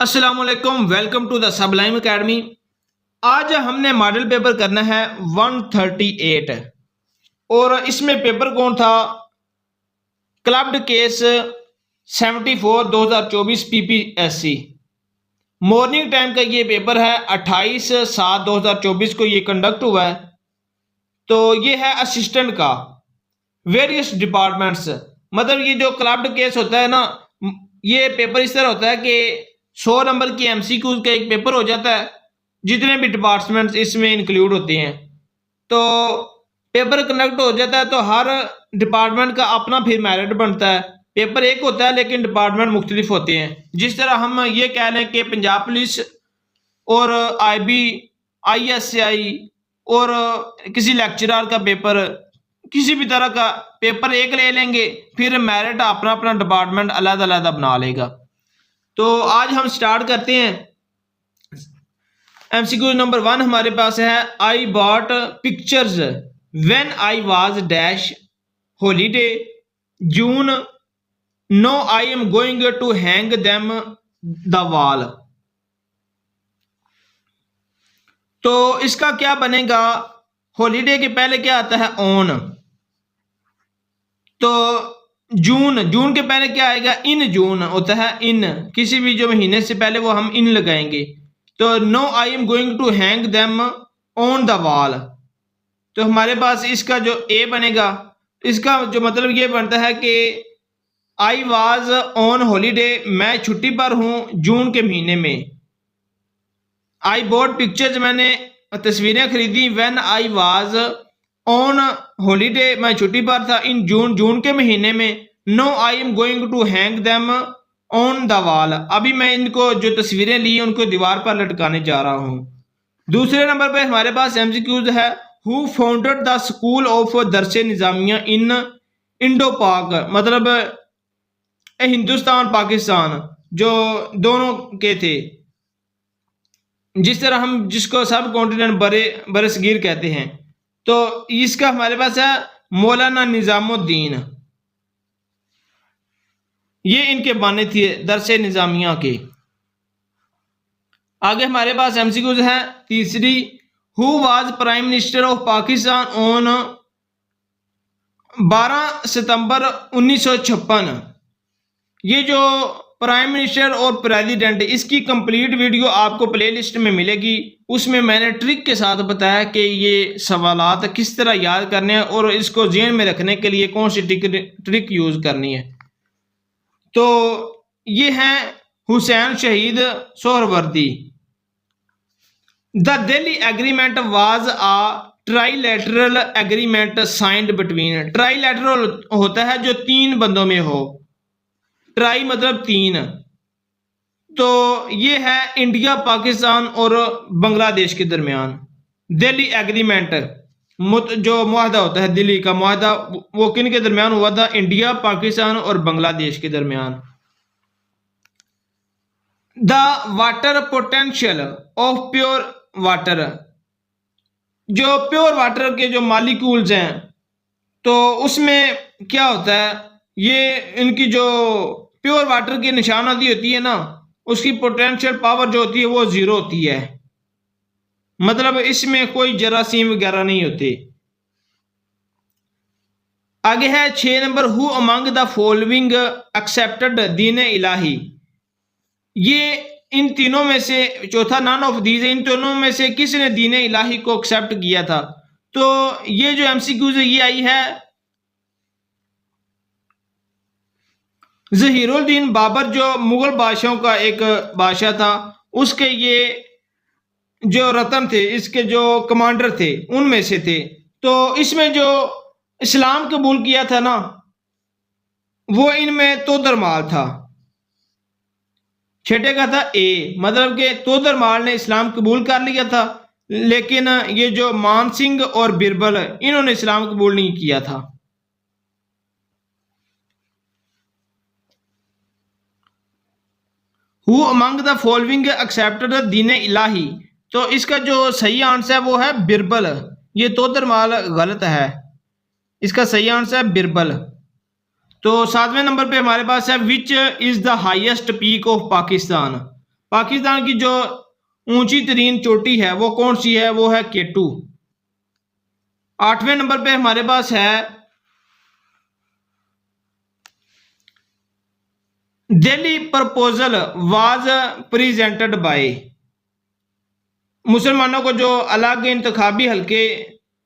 अस्सलाम वालेकुम, welcome to the sublime academy. आज हमने मॉडल पेपर करना है 138 और इसमें पेपर कौन था? Clubbed case 74 2024 PPSC. Morning time का ये पेपर है, 28/7/2024 को ये कंडक्ट हुआ है। तो ये है असिस्टेंट का, वेरियस डिपार्टमेंट्स। मतलब ये जो क्लब्ड केस होता है ना, ये पेपर इस तरह होता है कि 100 नंबर की एमसीक्यूज का एक पेपर हो जाता है, जितने भी डिपार्टमेंट्स इसमें इंक्लूड होते हैं। तो पेपर कंडक्ट हो जाता है तो हर डिपार्टमेंट का अपना फिर मेरिट बनता है। पेपर एक होता है लेकिन डिपार्टमेंट मुख्तलिफ होते हैं। जिस तरह हम ये कह लें कि पंजाब पुलिस और आईबी, आईएसआई और किसी लेक्चरर का पेपर, किसी भी तरह का पेपर एक ले लेंगे, फिर मेरिट अपना अपना डिपार्टमेंट अलग अलग बना लेगा। तो आज हम स्टार्ट करते हैं। एमसीक्यू नंबर 1 हमारे पास है, I bought pictures when I was dash holiday June, no I am going to hang them the wall. तो इसका क्या बनेगा? हॉलीडे के पहले क्या आता है? ऑन। तो जून, जून के पहले क्या आएगा? इन जून होता है। इन किसी भी जो महीने से पहले वो हम इन लगाएंगे। तो no I am going to hang them on the wall. तो हमारे पास इसका जो ए बनेगा, इसका जो मतलब ये बनता है कि आई वाज ऑन हॉलीडे, मैं छुट्टी पर हूं जून के महीने में। आई बॉट पिक्चर्स, मैंने तस्वीरें खरीदी। When I was on holiday, मैं छुट्टी पर था। इन जून, जून के महीने में। No I am going to hang them on the wall, अभी मैं इनको जो तस्वीरें ली उनको दीवार पर लटकाने जा रहा हूं। दूसरे नंबर पे हमारे पास एमसीक्यूज है, who founded the school of दरसे निजामिया इन इंडो पाक। मतलब हिंदुस्तान पाकिस्तान जो दोनों के थे, जिस तरह हम जिसको सब कॉन्टिनेंट बरसगीर कहते हैं। तो इसका हमारे पास है मौलाना निजामुद्दीन, ये इनके बानी थे दरसे निजामिया के। आगे हमारे पास एमसीक्यूज है तीसरी, who was prime minister of Pakistan on 12 सितंबर 1956। ये जो प्राइम मिनिस्टर और प्रेसिडेंट, इसकी कंप्लीट वीडियो आपको प्लेलिस्ट में मिलेगी। उसमें मैंने ट्रिक के साथ बताया कि ये सवालात किस तरह याद करने हैं और इसको ज़हन में रखने के लिए कौन सी ट्रिक यूज करनी है। तो ये है Hussain Shaheed Suhrawardy. The Delhi agreement was a trilateral agreement signed between. Trilateral होता है जो तीन बंदों में हो। ट्राई मतलब तीन। तो ये है इंडिया, पाकिस्तान और बांग्लादेश के दरमियान। दिल्ली एग्रीमेंट जो मुआहदा होता है, दिल्ली का मुआहदा, वो किन के दरमियान हुआ था? इंडिया, पाकिस्तान और बांग्लादेश के दरमियान। The water potential of pure water, जो प्योर वाटर के जो मालिक्यूल्स हैं, तो उसमें क्या होता है? ये इनकी जो प्योर वाटर की निशानाती होती है ना, उसकी पोटेंशियल पावर जो होती है वो 0 होती है। मतलब इसमें कोई जरासीम वगैरह नहीं होते। आगे है 6 number, who among the following accepted दीन इलाही। ये इन तीनों में से चौथा, नन ऑफ दीज, इन तीनों में से किसने दीन इलाही को एक्सेप्ट किया था? तो ये जो एमसीक्यूज ये आई है, ज़हीरुद्दीन बाबर जो मुगल बादशाहों का एक बादशाह था, उसके ये जो रतन थे, इसके जो कमांडर थे, उनमें से थे। तो इसमें जो इस्लाम कबूल किया था ना, वो इनमें तोदरमाल था। छठे का था ए, मतलब कि तोदरमाल ने इस्लाम कबूल कर लिया था, लेकिन ये जो मान सिंह और बिरबल, इन्होंने इस्लाम कबूल नहीं किया था। Who among the following accepted दीन इलाही, तो इसका जो सही आंसर है वो है बिरबल। ये तोदरमाल गलत है, इसका सही आंसर है बिरबल। तो 7वें नंबर पे हमारे पास है, which is the highest peak of Pakistan. Pakistan की जो ऊंची तरीन चोटी है वो कौन सी है? वो है केटू। 8वें नंबर पे हमारे पास है Delhi proposal was presented by. मुसलमानों को जो अलग इंतखाबी हल्के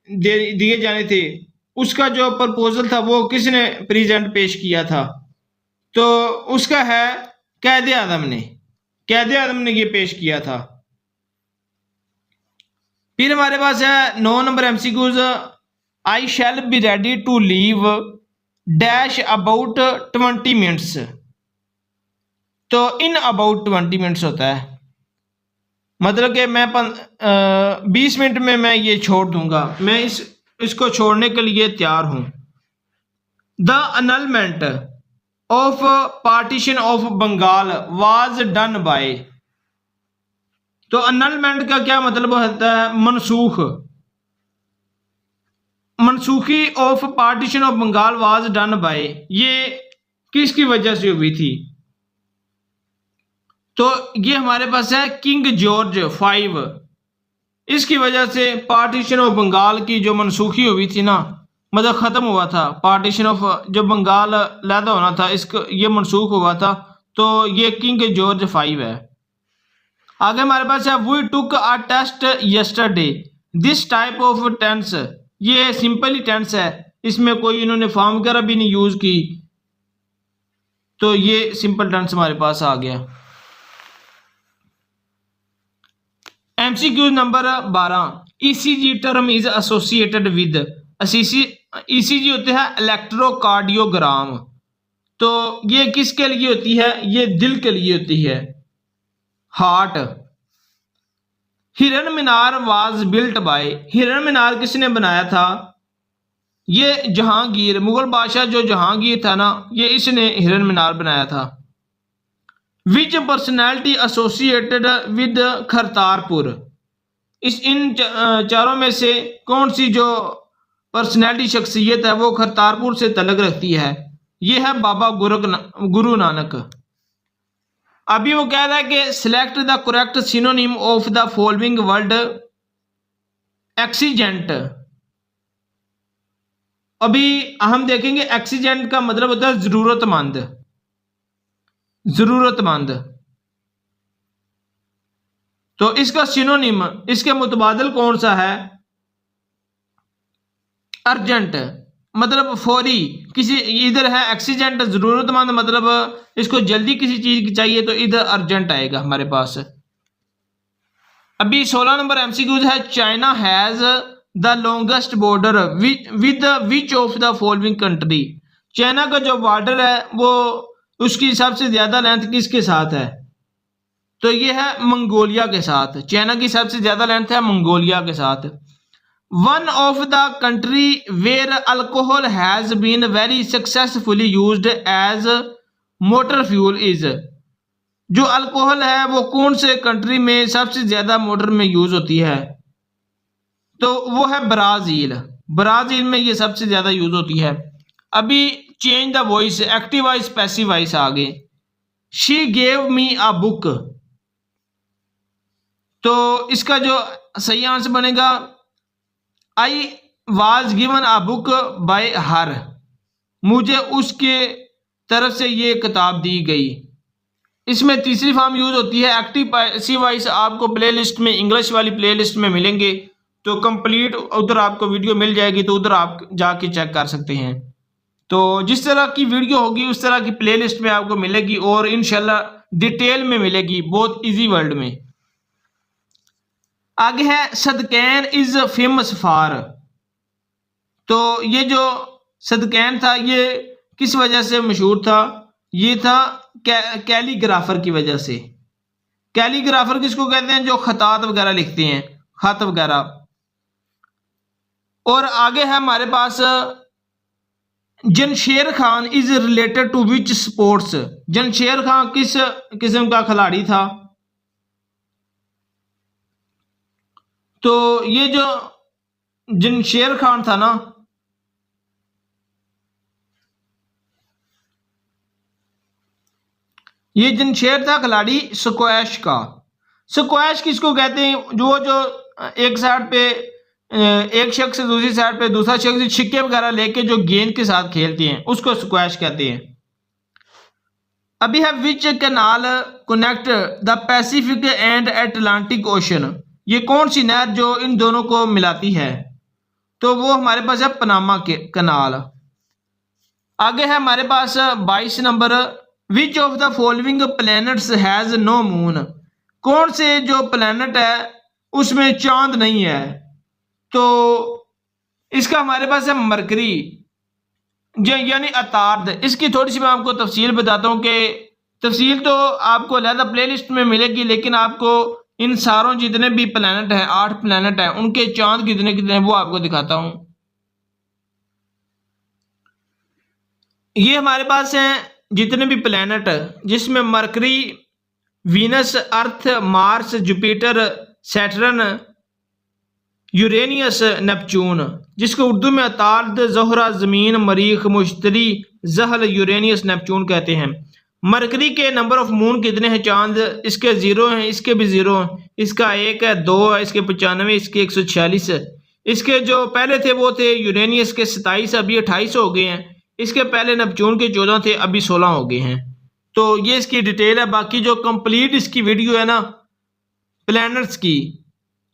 दिए जाने थे, उसका जो प्रपोजल था वो किसने प्रेजेंट पेश किया था? तो उसका है कैद आदम ने। कैद आदम ने ये पेश किया था। फिर हमारे पास है 9 number MCQs. I shall be ready to leave dash about 20 minutes. तो इन अबाउट 20 मिनट्स होता है, मतलब कि मैं 20 मिनट में मैं ये छोड़ दूंगा, मैं इसको छोड़ने के लिए तैयार हूं। The annulment of partition of Bengal was done by. तो अनलमेंट का क्या मतलब होता है? मनसूख। मनसूखी of partition of Bengal was done by, ये किसकी वजह से हुई थी? तो ये हमारे पास है किंग जॉर्ज 5। इसकी वजह से पार्टीशन ऑफ बंगाल की जो मनसूखी हुई थी ना, मतलब खत्म हुआ था। पार्टीशन ऑफ जो बंगाल लैदा होना था, इसको ये मनसूख हुआ था। तो ये किंग जॉर्ज 5 है। आगे हमारे पास है we took a test yesterday. This type of tense, ये सिंपल ही टेंस है, इसमें कोई इन्होंने फॉर्म वगैरह भी नहीं यूज की, तो ये सिंपल टेंस हमारे पास आ गया। MCQ number 12। ECG term is associated with. ECG होते हैं इलेक्ट्रोकार्डियोग्राम। तो ये किसके लिए होती है? ये दिल के लिए होती है, हार्ट। हिरन मीनार वाज बिल्ट बाय। हिरन मीनार किसने बनाया था? ये जहांगीर, मुगल बादशाह जो जहांगीर था ना, ये इसने हिरन मीनार बनाया था। विच पर्सनैलिटी एसोसिएटेड विद करतारपुर। इन चारों में से कौन सी जो पर्सनैलिटी शख्सियत है वो करतारपुर से तल्लुक़ रखती है? ये है बाबा गुरु नानक। अभी वो कह रहा है कि select the correct synonym of the following word exigent. अभी हम देखेंगे एक्सीजेंट का मतलब होता है जरूरतमंद। जरूरतमंद, तो इसका सिनोनिम, इसके मुतबादल कौन सा है? अर्जेंट, मतलब फौरी। किसी इधर है एक्सीजेंट जरूरतमंद, मतलब इसको जल्दी किसी चीज की चाहिए, तो इधर अर्जेंट आएगा हमारे पास। अभी 16 नंबर एमसीक्यूज है। China has the longest border with which of the following country. China का जो बॉर्डर है वो उसकी सबसे ज्यादा लेंथ किसके साथ है? तो ये है मंगोलिया के साथ। चाइना की सबसे ज्यादा लेंथ है मंगोलिया के साथ। One of the country where alcohol has been very successfully used as motor fuel is. जो अल्कोहल है वो कौन से कंट्री में सबसे ज्यादा मोटर में यूज होती है? तो वो है ब्राजील। ब्राजील में ये सबसे ज्यादा यूज होती है। अभी change the voice, active voice passive voice आगे। She gave me a book. तो इसका जो सही आंसर बनेगा I was given a book by her. मुझे उसके तरफ से ये किताब दी गई। इसमें तीसरी फॉर्म यूज होती है एक्टिव पैसिव वॉइस। आपको प्लेलिस्ट में, इंग्लिश वाली प्लेलिस्ट में मिलेंगे, तो कंप्लीट उधर आपको वीडियो मिल जाएगी, तो उधर आप जाके चेक कर सकते हैं। तो जिस तरह की वीडियो होगी उस तरह की प्लेलिस्ट में आपको मिलेगी, और इंशाल्लाह डिटेल में मिलेगी, बहुत इजी वर्ड में। आगे है सदकैन इज फेमस फॉर। तो ये जो सदकैन था ये किस वजह से मशहूर था? ये था कैलीग्राफर की वजह से। कैलीग्राफर किसको कहते हैं? जो खतात वगैरह लिखते हैं, खत वगैरह। और आगे है हमारे पास Jansher Khan is related to which sports. Jansher Khan किस किस्म का खिलाड़ी था? तो ये जो जनशेर खान था ना, ये जमशेद था खिलाड़ी स्क्वैश का। स्क्वैश किसको कहते हैं? जो एक साइड पे एक शख्स दूसरी साइड पे दूसरा शख्स छिक्के वगैरह लेके जो गेंद के साथ खेलते हैं उसको स्क्वैश कहते हैं। अभी है which canal connect the Pacific and Atlantic ocean, ये कौन सी नहर जो इन दोनों को मिलाती है? तो वो हमारे पास है पनामा के कनाल। आगे है हमारे पास 22 number, which of the following planets has no moon, कौन से जो प्लैनेट है उसमें चांद नहीं है? तो इसका हमारे पास है मरकरी यानी अतार्द। इसकी थोड़ी सी मैं आपको तफसील बताता हूँ कि तफसील तो आपको अलहदा प्लेलिस्ट में मिलेगी, लेकिन आपको इन सारों जितने भी प्लैनेट हैं 8 प्लैनेट हैं उनके चांद कितने कितने हैं वो आपको दिखाता हूँ। ये हमारे पास हैं जितने भी प्लैनेट, जिसमें Mercury, Venus, Earth, Mars, Jupiter, Saturn, Uranus, Neptune, जिसको उर्दू में अतार्द, ज़ोहरा, ज़मीन, मरीख, मुश्तरी, ज़हल, यूरेनियस, नेपच्यून कहते हैं। मरकरी के नंबर ऑफ मून कितने हैं? चांद इसके 0 हैं, इसके भी 0 हैं, इसका 1 है, 2 है, इसके 95, इसके 146 है। इसके जो पहले थे वो थे यूरेनियस के 27, अभी 28 हो गए हैं। इसके पहले नेपच्यून के 14 थे, अभी 16 हो गए हैं। तो ये इसकी डिटेल है। बाकी जो कंप्लीट इसकी वीडियो है ना प्लैनेट्स की,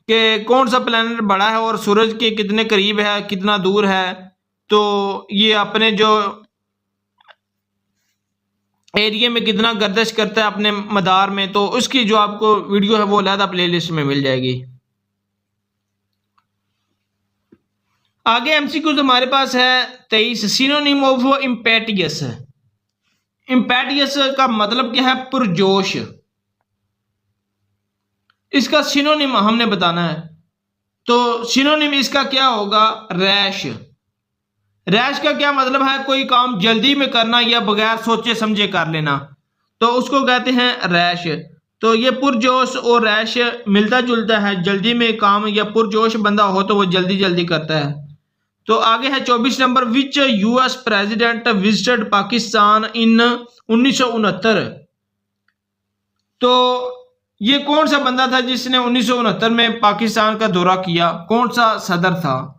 कि कौन सा प्लैनेट बड़ा है और सूरज के कितने करीब है, कितना दूर है, तो ये अपने जो एरिया में कितना गर्दिश करता है अपने मदार में, तो उसकी जो आपको वीडियो है वो अलहदा प्लेलिस्ट में मिल जाएगी। आगे एमसीक्यूज हमारे पास है 23, सिनोनिम ऑफ इम्पेटियस। इम्पेटियस का मतलब क्या है? पुरजोश। इसका सिनोनिम हमने बताना है, तो सिनोनिम इसका क्या होगा? रैश। रैश का क्या मतलब है? कोई काम जल्दी में करना या बगैर सोचे समझे कर लेना, तो उसको कहते हैं रैश। तो ये पुरजोश और रैश मिलता जुलता है। जल्दी में काम या पुरजोश बंदा हो तो वो जल्दी जल्दी करता है। तो आगे है 24 नंबर, विच यूएस प्रेसिडेंट विजिटेड पाकिस्तान इन 1969। तो ये कौन सा बंदा था जिसने 1969 में पाकिस्तान का दौरा किया? कौन सा सदर था?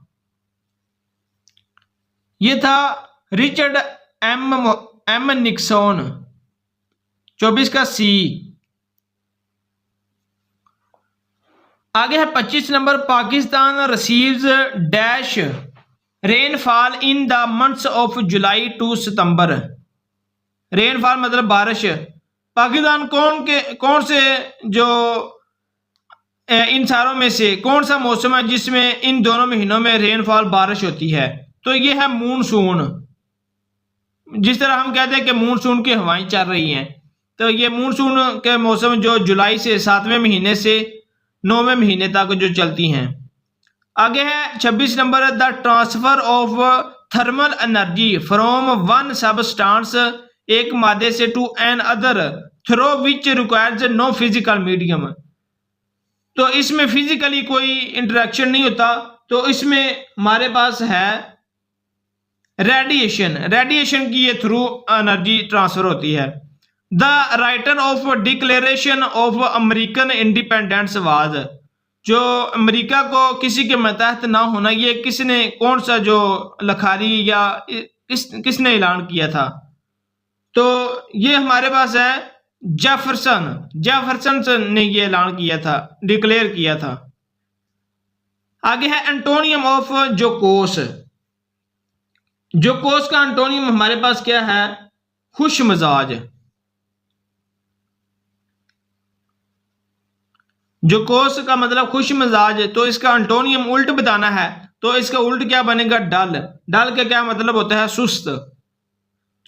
ये था रिचर्ड एम निक्सन। 24 का सी। आगे है 25 number, Pakistan receives dash rainfall in the months of July to September. Rainfall मतलब बारिश। पाकिस्तान कौन से जो इन सारों में से कौन सा मौसम है जिसमें इन दोनों महीनों में रेनफॉल बारिश होती है? तो ये है मूनसून। जिस तरह हम कहते हैं कि मूनसून की हवाएं चल रही हैं, तो ये मूनसून के मौसम जो जुलाई से 7वें महीने से 9वें महीने तक जो चलती हैं। आगे है 26 number, the transfer of thermal energy from one substance, एक मादे से, to another through which requires no physical medium. तो इसमें फिजिकली कोई इंटरेक्शन नहीं होता, तो इसमें हमारे पास है रेडिएशन। रेडिएशन की ये थ्रू एनर्जी ट्रांसफर होती है। The writer of declaration of American independence was, जो अमेरिका को किसी के मतहत ना होना, ये किसने, कौन सा जो लखारी या किसने ऐलान किया था? तो ये हमारे पास है जेफरसन ने ये ऐलान किया था, डिक्लेयर किया था। आगे है एंटोनियम ऑफ जोकोस। जोकोस का एंटोनियम हमारे पास क्या है? खुश मिजाज। जोकोस का मतलब खुश मिजाज, तो इसका एंटोनियम उल्ट बताना है, तो इसका उल्ट क्या बनेगा? डल। डल का क्या मतलब होता है? सुस्त।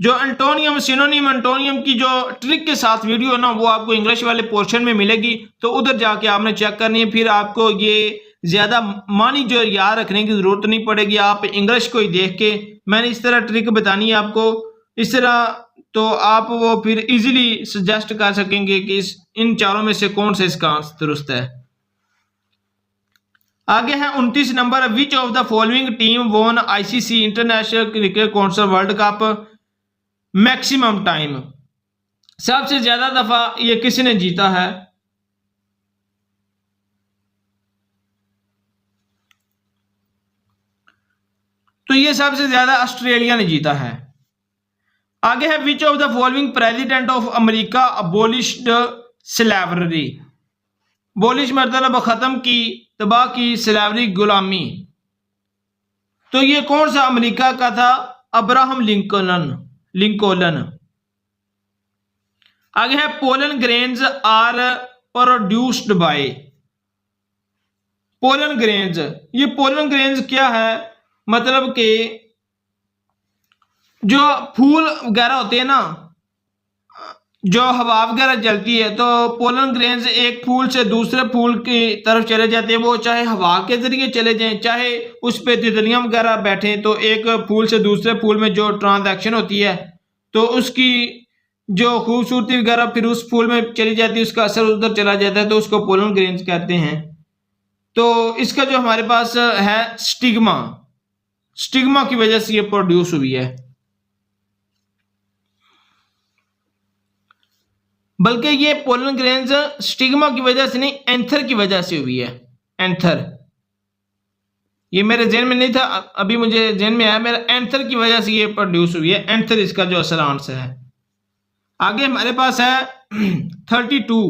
जो एंटोनियम सिनोनिम एंटोनियम की जो ट्रिक के साथ वीडियो है ना, वो आपको इंग्लिश वाले पोर्शन में मिलेगी, तो उधर जाके आपने चेक करनी है। फिर आपको ये ज्यादा मानी जो याद रखने की जरूरत नहीं पड़ेगी, आप इंग्लिश को ही देख के मैंने इस तरह ट्रिक बतानी है आपको, इस तरह तो आप वो फिर इजीली सजेस्ट कर सकेंगे कि इन चारों में से कौन सा इसका आंसर दुरुस्त है। आगे है 29 number, which of the following team won ICC international cricket council world cup maximum time. सबसे ज्यादा दफा ये किसने जीता है? तो ये सबसे ज्यादा ऑस्ट्रेलिया ने जीता है। आगे है which of the following president of America abolished slavery. Abolish मतलब खत्म की, तबाह की, स्लेवरी गुलामी। तो ये कौन सा अमेरिका का था? Abraham Lincoln. आगे है pollen grains are produced by. Pollen grains, ये पोलन ग्रेन्स क्या है? मतलब कि जो फूल वगैरह होते हैं ना, जो हवा वगैरह चलती है, तो पोलन ग्रेन्स एक फूल से दूसरे फूल की तरफ चले जाते हैं। वो चाहे हवा के जरिए चले जाएं, चाहे उस पे तितलियां वगैरह बैठें, तो एक फूल से दूसरे फूल में जो ट्रांजैक्शन होती है, तो उसकी जो खूबसूरती वगैरह फिर उस फूल में चली जाती है, उसका असर उधर चला जाता है, तो उसको पोलन ग्रेन्स कहते हैं। तो इसका जो हमारे पास है स्टिग्मा की वजह से ये प्रोड्यूस हुई है। बल्कि ये पोलन ग्रेन्स स्टिग्मा की वजह से नहीं, एंथर की वजह से हुई है। एंथर, ये मेरे जेहन में नहीं था, अभी मुझे जेहन में आया, मेरा एंथर की वजह से ये प्रोड्यूस हुई है। एंथर इसका जो असल आंसर है। आगे हमारे पास है 32।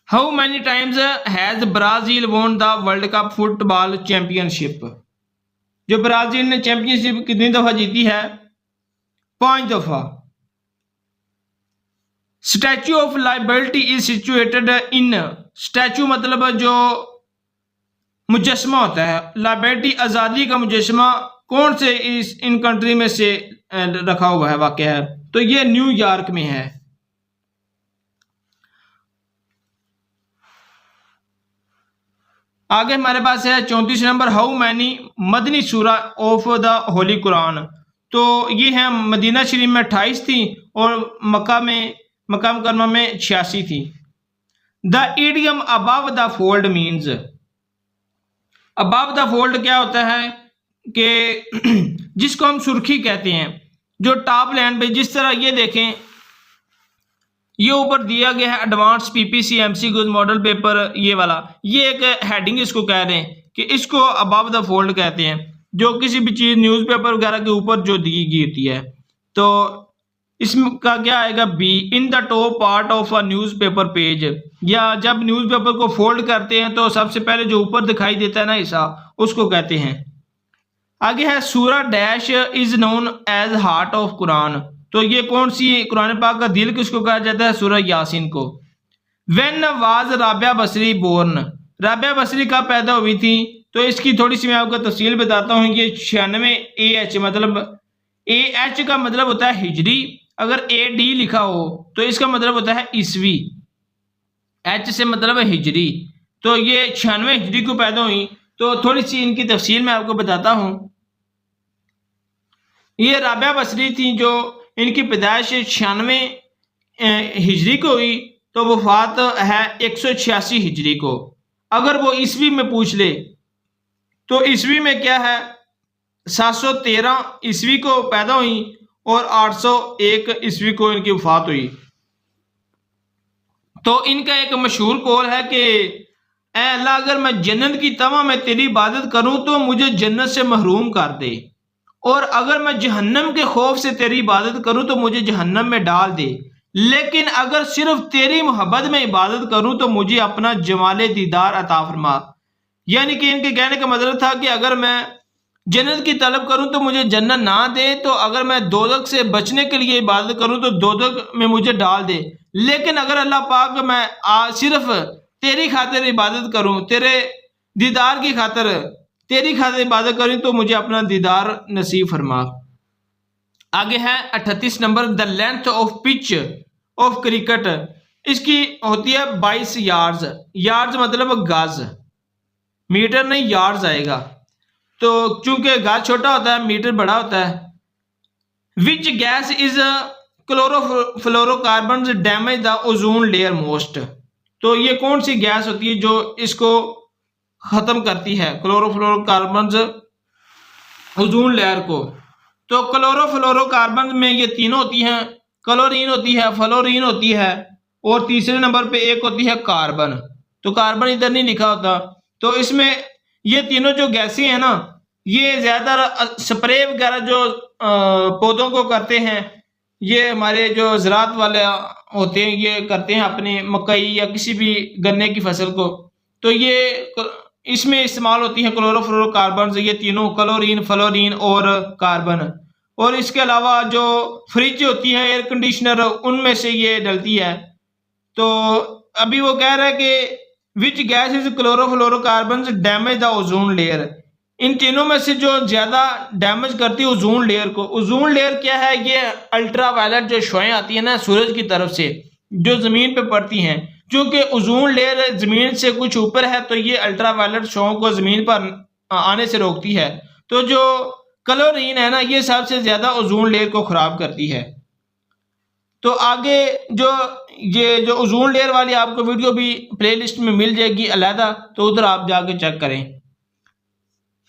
How many times has Brazil won the world cup football championship. जो ब्राजील ने चैंपियनशिप कितनी दफा जीती है? 5 दफा। Statue of liberty is situated in. Statue मतलब जो मुजस्मा होता है, लाइबर्टी आज़ादी का मुजस्मा कौन से इन कंट्री में से रखा हुआ है, वाक़ है? तो ये न्यूयॉर्क में है। आगे हमारे पास है 34 नंबर। हाउ मैनी मदनी सूरा ऑफ द होली कुरान। तो ये है मदीना शरीफ में 28 थी और मक्का मुकरमा में 86 थी। The idiom above the fold means. Above the fold क्या होता है कि जिसको हम सुर्खी कहते हैं, जो टॉप लाइन पे, जिस तरह ये देखें, ये ऊपर दिया गया है advance PPC MCQ model paper, ये वाला, ये एक हेडिंग इसको कह रहे हैं कि इसको अबव द फोल्ड कहते हैं, जो किसी भी चीज न्यूज़पेपर वगैरह के ऊपर जो दी गई होती है। तो इसका क्या आएगा? B, in the top part of a newspaper page. या जब न्यूज़पेपर को फोल्ड करते हैं तो सबसे पहले जो ऊपर दिखाई देता है ना हिस्सा, उसको कहते हैं। आगे है सूरा dash is known as heart of Quran. तो ये कौन सी कुरान पाक का दिल किसको कहा जाता है? सूरा यासीन को। When was Rabia Basri born. Rabia Basri कब पैदा हुई थी? तो इसकी थोड़ी सी मैं आपको तफसील बताता हूँ। ये 96 AH, मतलब AH का मतलब होता है हिजरी। अगर AD लिखा हो तो इसका मतलब होता है ईसवी। H से मतलब है हिजरी। तो ये 96 हिजरी को पैदा हुई। तो थोड़ी सी इनकी तफसील मैं आपको बताता हूँ। ये राबिया बसरी थी, जो इनकी पैदाइश 96 हिजरी को हुई, तो वफात है 186 हिजरी को। अगर वो ईसवी में पूछ ले तो ईसवी में क्या है? 713 ईसवी को पैदा हुई और 801 ईसवी को इनकी वफात हुई। तो इनका एक मशहूर कौल है कि ऐ अल्लाह, अगर मैं जन्नत की तमा में तेरी इबादत करूं तो मुझे जन्नत से महरूम कर दे, और अगर मैं जहन्नम के खौफ से तेरी इबादत करूं तो मुझे जहन्नम में डाल दे। लेकिन अगर सिर्फ तेरी मोहब्बत में इबादत करूं तो मुझे अपना जमाले दीदार अता फरमा। यानी कि इनके कहने का मतलब था कि अगर मैं जन्नत की तलब करूं तो मुझे जन्नत ना दे, तो अगर मैं दोजख से बचने के लिए इबादत करूं तो दोजख में मुझे डाल दे। लेकिन अगर अल्लाह पाक मैं सिर्फ तेरी खातिर इबादत करूं, तेरे दीदार की खातिर, तेरी खातिर इबादत करूं तो मुझे अपना दीदार नसीब फरमा। आगे है 38 number. The length of pitch of cricket. इसकी होती है 22 यार्ड्स। यार्ड्स मतलब गज, मीटर नहीं यार्ड्स आएगा। तो चूंकि गज छोटा होता है, मीटर बड़ा होता है। विच gas is chlorofluorocarbon damage the ozone layer most. तो ये कौन सी गैस होती है जो इसको खत्म करती है, क्लोरोफ्लोरोकार्बन ओजोन लेयर को? तो क्लोरोफ्लोरोकार्बन में ये तीनों होती हैं, क्लोरीन होती है, फ्लोरीन होती है, और तीसरे नंबर पे एक होती है कार्बन। तो कार्बन इधर नहीं लिखा होता। तो इसमें ये तीनों जो गैसें हैं ना, ये ज्यादातर स्प्रे वगैरह जो पौधों को करते हैं, ये हमारे जो ज़राअत वाले होते हैं ये करते हैं अपने मकई या किसी भी गन्ने की फसल को, तो ये इसमें इस्तेमाल होती है क्लोरोफ्लोरोकार्बन, ये तीनों क्लोरीन, फ्लोरीन और कार्बन। और इसके अलावा जो फ्रिज होती है, एयर कंडीशनर, उनमें से ये डलती है। तो अभी वो कह रहा है कि which gas is chlorofluorocarbon damage the ozone layer. इन तीनों में से जो ज्यादा डैमेज करती है ओजोन लेयर को। ओजोन लेयर क्या है? ये अल्ट्रावायलेट जो शुआएं आती है ना सूरज की तरफ से, जो जमीन पे पड़ती हैं, क्योंकि ओजोन लेयर जमीन से कुछ ऊपर है, तो ये अल्ट्रावायलेट शुआओं को जमीन पर आने से रोकती है। तो जो क्लोरीन है ना, ये सबसे ज्यादा ओजोन लेयर को खराब करती है। तो आगे ये जो ओजोन लेयर वाली आपको वीडियो भी प्लेलिस्ट में मिल जाएगी अलहदा, तो उधर आप जाके चेक करें।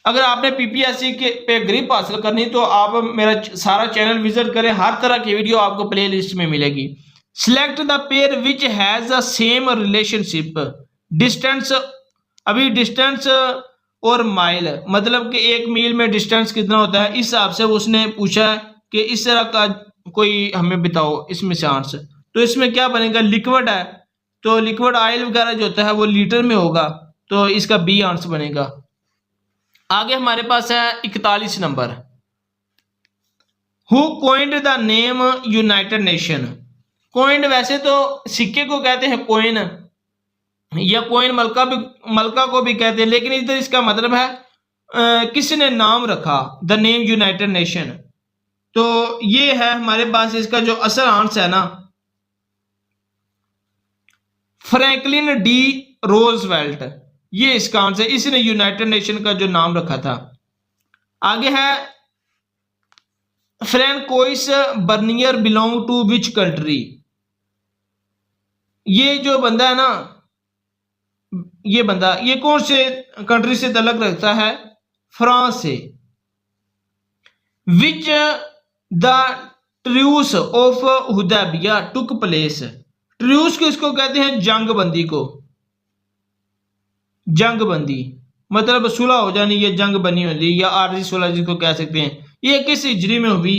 अगर आपने पीपीएससी के पे ग्रिप हासिल करनी तो आप मेरा सारा चैनल विजिट करें, हर तरह की वीडियो आपको प्लेलिस्ट में मिलेगी। Select the pair which has the same relationship distance. अभी डिस्टेंस और माइल, मतलब कि 1 मील में डिस्टेंस कितना होता है, इस हिसाब से उसने पूछा कि इस तरह का कोई हमें बताओ इसमें से आंसर। तो इसमें क्या बनेगा? लिक्विड है तो लिक्विड ऑयल वगैरह जो होता है वो लीटर में होगा, तो इसका बी आंसर बनेगा। आगे हमारे पास है 41 number. Who coined the name United Nation. Coined वैसे तो सिक्के को कहते हैं कोइन, या कोइन मलका को भी कहते हैं, लेकिन इधर इसका मतलब है किसने नाम रखा, द नेम यूनाइटेड नेशन। तो ये है हमारे पास इसका जो असल आंसर है ना, फ्रैंकलिन डी रोजवेल्ट, ये इसका आंसर, इसने यूनाइटेड नेशन का जो नाम रखा था। आगे है Francois Bernier belong to which country. ये जो बंदा है ना, ये बंदा ये कौन से कंट्री से तल्लुक रखता है? फ्रांस से। Which the truce of Hudaibiya took place. Truce किसको कहते हैं? जंगबंदी को। जंगबंदी मतलब सुलह हो जानी, ये जंग बनी होती, या आरजी सुलह जिसको कह सकते हैं। ये किस हिजरी में हुई?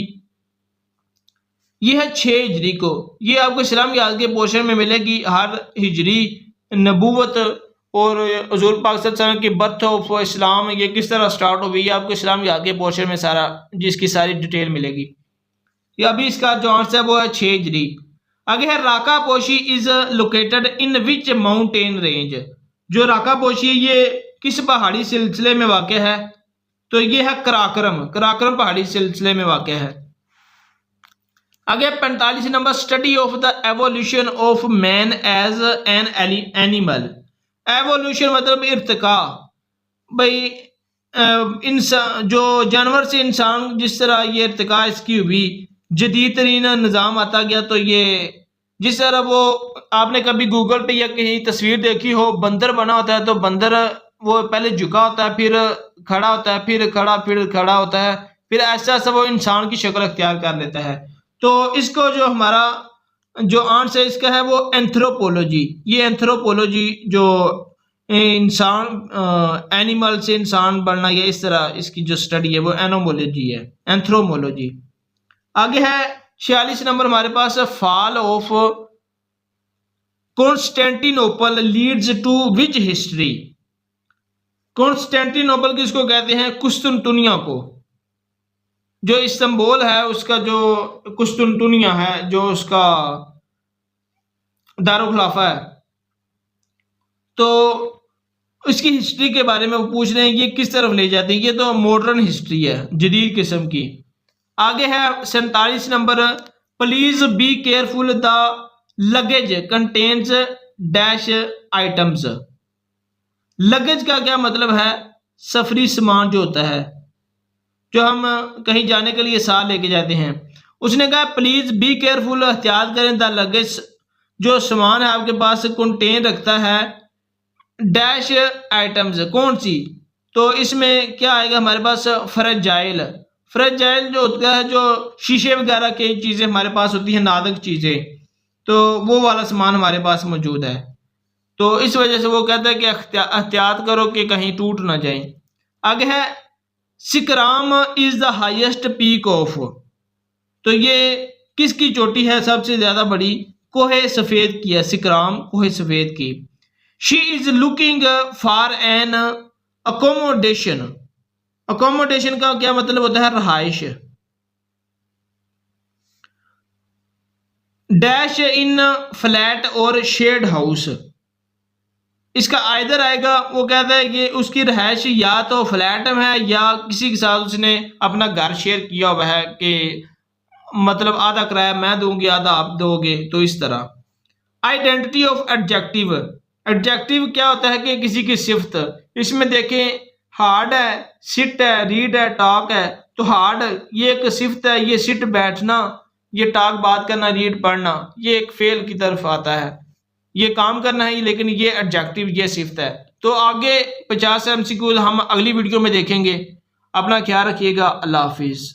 ये है 6 हिजरी को। ये आपको इस्लाम के आगे पोर्शन में मिलेगी, हर हिजरी, नबूवत और हुजूर पाक सल्लल्लाहु अलैहि वसल्लम की बर्थ ऑफ इस्लाम ये किस तरह स्टार्ट हुई, ये आपको इस्लाम के आगे पोर्शन में सारा जिसकी सारी डिटेल मिलेगी। ये अभी इसका जो आंसर है वो है 6 हिजरी। आगे है Rakaposhi is located in which mountain range. जो राका पोशी है ये किस पहाड़ी सिलसिले में वाक़ है? तो ये है कराकरम पहाड़ी सिलसिले में वाक़ है। आगे 45 number. Study of the evolution of man as an animal. Evolution मतलब इर्तिका, भाई इंसान जो जानवर से इंसान जिस तरह ये इर्तिका इसकी हुई, जदीद तरीन निज़ाम आता गया। तो ये जिस तरह वो आपने कभी गूगल पे या कहीं तस्वीर देखी हो, बंदर बना होता है, तो बंदर वो पहले झुका होता है, फिर खड़ा होता है, फिर खड़ा होता है, फिर ऐसा ऐसा वो इंसान की शक्ल अख्तियार कर लेता है। तो इसको जो हमारा जो आंसर इसका है वो एंथ्रोपोलॉजी। ये एंथ्रोपोलॉजी जो इंसान एनिमल से इंसान बनना, या इस तरह इसकी जो स्टडी है वो एनोमोलॉजी है, एंथ्रोमोलॉजी। आगे है 46 नंबर हमारे पास। Fall of Constantinople leads to which history. Constantinople किसको कहते हैं? कुस्तुनतुनिया को। जो इस्तांबुल है उसका जो कुस्तुनतुनिया है, जो उसका दारुल खिलाफा है, तो इसकी हिस्ट्री के बारे में वो पूछ रहे हैं ये किस तरफ ले जाते हैं। ये तो मॉडर्न हिस्ट्री है, जदीद किस्म की। आगे है 47 number. Please be careful the luggage contains dash items. Luggage का क्या मतलब है? सफरी सामान जो होता है, जो हम कहीं जाने के लिए साथ लेके जाते हैं। उसने कहा प्लीज बी केयरफुल, एहतियात करें, द लगेज जो सामान है आपके पास कंटेन रखता है डैश आइटम्स, कौन सी? तो इसमें क्या आएगा हमारे पास? फ्रेजाइल। फ्रेजाइल जो होता है, जो शीशे वगैरह की चीज़ें हमारे पास होती हैं, नाजुक चीज़ें, तो वो वाला सामान हमारे पास मौजूद है। तो इस वजह से वो कहता है कि एहतियात करो कि कहीं टूट ना जाए। आगे है Sikaram is the highest peak of, तो ये किसकी चोटी है सबसे ज्यादा बड़ी? कोहे सफेद की है, सिकराम कोहे सफेद की। She is looking for an accommodation, accommodation का क्या मतलब होता है? रहाइश। डैश इन फ्लैट और शेड हाउस, इसका आइदर आएगा, वो कहता है कि उसकी रहायश या तो फ्लैट में है या किसी के साथ उसने अपना घर शेयर किया हुआ है, कि मतलब आधा किराया मैं दूंगी आधा आप दोगे, तो इस तरह। आइडेंटिटी ऑफ एडजेक्टिव, एडजेक्टिव क्या होता है? कि किसी की सिफ्त। इसमें देखें हार्ड है, सिट है, रीड है, टॉक है। तो हार्ड ये एक सिफ्त है, ये सिट बैठना, ये टॉक बात करना, रीड पढ़ना, ये एक फेल की तरफ आता है, ये काम करना है, लेकिन ये एडजेक्टिव, ये सिफ्त है। तो आगे 50 MCQ हम अगली वीडियो में देखेंगे। अपना ख्याल रखिएगा। अल्लाह हाफिज़।